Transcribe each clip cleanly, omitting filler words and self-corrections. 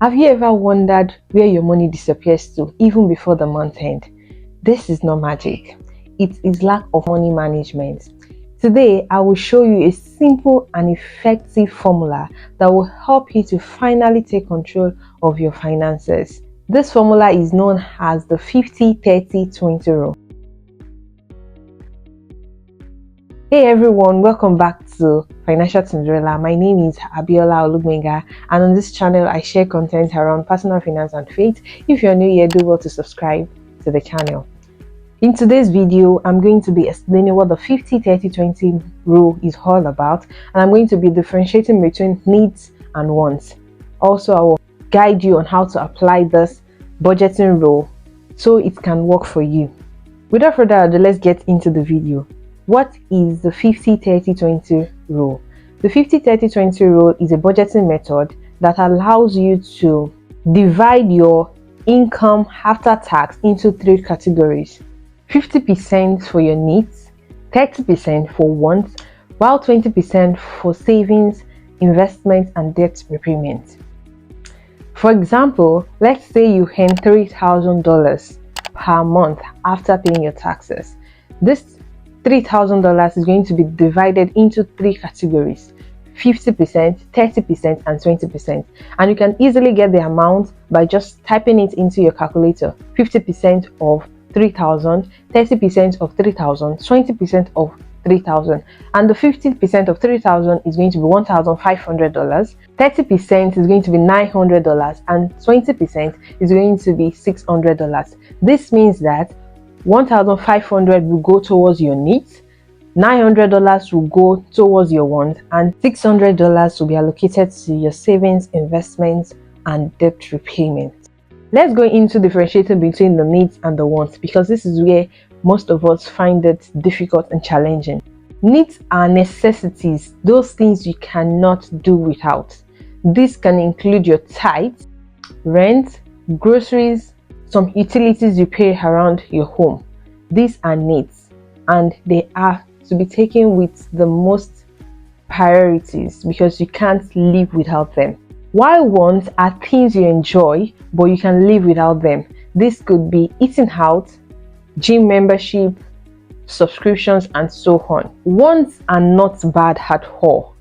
Have you ever wondered where your money disappears to even before the month end? This is not magic. It is lack of money management. Today, I will show you a simple and effective formula that will help you to finally take control of your finances. This formula is known as the 50-30-20 rule. Hey everyone, welcome back to Financial Cinderella. My name is Abiola Olugbenga, and on this channel I share content around personal finance and faith. If you're new here, do well to subscribe to the channel. In today's video, I'm going to be explaining what the 50-30-20 rule is all about, and I'm going to be differentiating between needs and wants. Also, I will guide you on how to apply this budgeting rule so it can work for you. Without further ado, let's get into the video. What is the 50-30-20 rule? The 50-30-20 rule is a budgeting method that allows you to divide your income after tax into three categories: 50% for your needs, 30% for wants, while 20% for savings, investments, and debt repayment. For example, let's say you earn $3,000 per month after paying your taxes. This $3,000 is going to be divided into three categories: 50%, 30%, and 20%. And you can easily get the amount by just typing it into your calculator. 50% of 3,000, 30% of 3,000, 20% of 3,000. And the 50% of 3,000 is going to be $1,500, 30% is going to be $900, and 20% is going to be $600. This means that $1,500 will go towards your needs, $900 will go towards your wants, and $600 will be allocated to your savings, investments, and debt repayment. Let's go into differentiating between the needs and the wants, because this is where most of us find it difficult and challenging. Needs are necessities, those things you cannot do without. This can include your tithes, rent, groceries, some utilities you pay around your home. These are needs, and they are to be taken with the most priorities because you can't live without them. While wants are things you enjoy but you can live without them. This could be eating out, gym membership, subscriptions, and so on. Wants are not bad at all.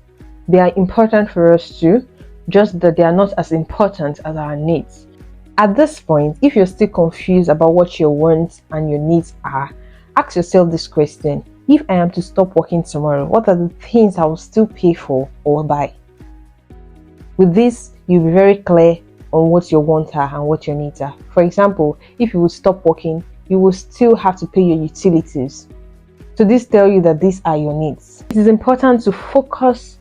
They are important for us too, just that they are not as important as our needs. At this point, if you're still confused about what your wants and your needs are, ask yourself this question: if I am to stop working tomorrow, what are the things I will still pay for or buy? With this, you'll be very clear on what your wants are and what your needs are. For example, if you will stop working, you will still have to pay your utilities. So this tells you that these are your needs. It is important to focus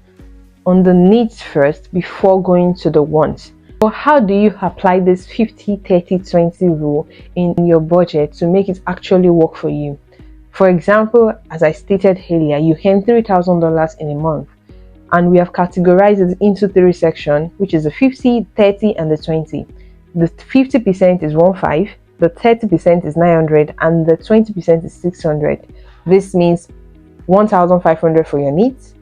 on the needs first before going to the wants. So how do you apply this 50-30-20 rule in your budget to make it actually work for you? For example, as I stated earlier, you earn $3,000 in a month, and we have categorized it into three sections, which is the 50, 30, and the 20. The 50% is 15, the 30% is 900, and the 20% is 600. This means 1,500 for your needs,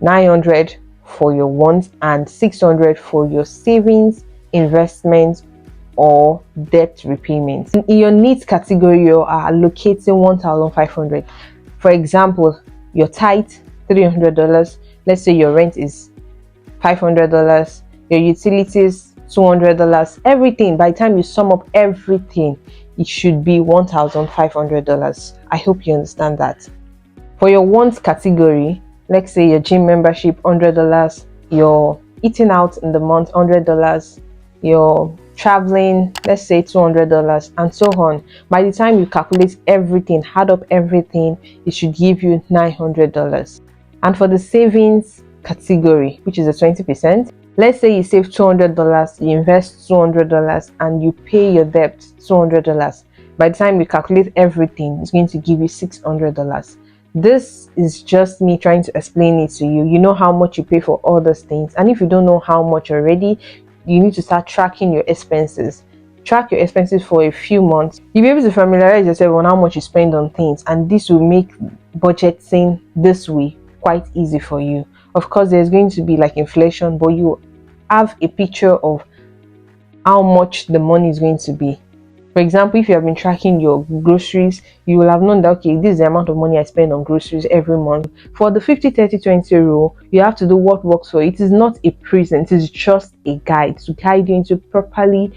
900 for your wants, and 600 for your savings, investments, or debt repayments. In your needs category, you are allocating 1,500. For example, your tithe $300. Let's say your rent is $500, your utilities $200. Everything, by the time you sum up everything, it should be $1,500. I hope you understand that. For your wants category, let's say your gym membership $100, your eating out in the month $100, your traveling, let's say $200, and so on. By the time you calculate everything, add up everything, it should give you $900. And for the savings category, which is the 20%, let's say you save $200, you invest $200, and you pay your debt $200. By the time you calculate everything, it's going to give you $600. This is just me trying to explain it to you. You know how much you pay for all those things, and if you don't know how much already, you need to start tracking your expenses. Track your expenses for a few months. You'll be able to familiarize yourself on how much you spend on things, and this will make budgeting this way quite easy for you. Of course, there's going to be like inflation, but you have a picture of how much the money is going to be. For example, if you have been tracking your groceries, you will have known that, okay, this is the amount of money I spend on groceries every month. For the 50-30-20 rule, you have to do what works for you. It is not a prison, it is just a guide to guide you into properly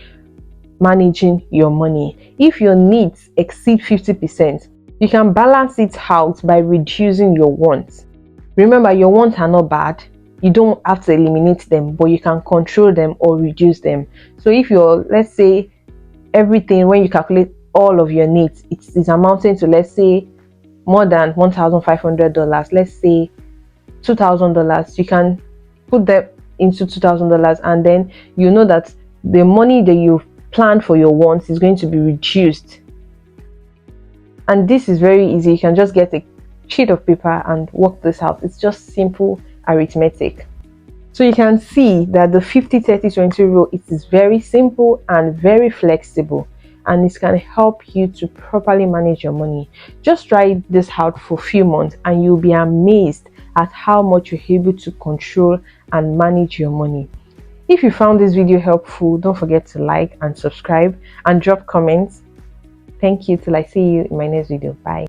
managing your money. If your needs exceed 50%, you can balance it out by reducing your wants. Remember, your wants are not bad. You don't have to eliminate them, but you can control them or reduce them. So if you're, let's say, everything, when you calculate all of your needs, it is amounting to, let's say, more than $1,500, let's say $2,000, you can put that into $2,000, and then you know that the money that you've planned for your wants is going to be reduced. And this is very easy. You can just get a sheet of paper and work this out. It's just simple arithmetic. So you can see that the 50-30-20 rule, it is very simple and very flexible, and it can help you to properly manage your money. Just try this out for a few months and you'll be amazed at how much you're able to control and manage your money. If you found this video helpful, don't forget to like and subscribe and drop comments. Thank you. Till I see you in my next video. Bye.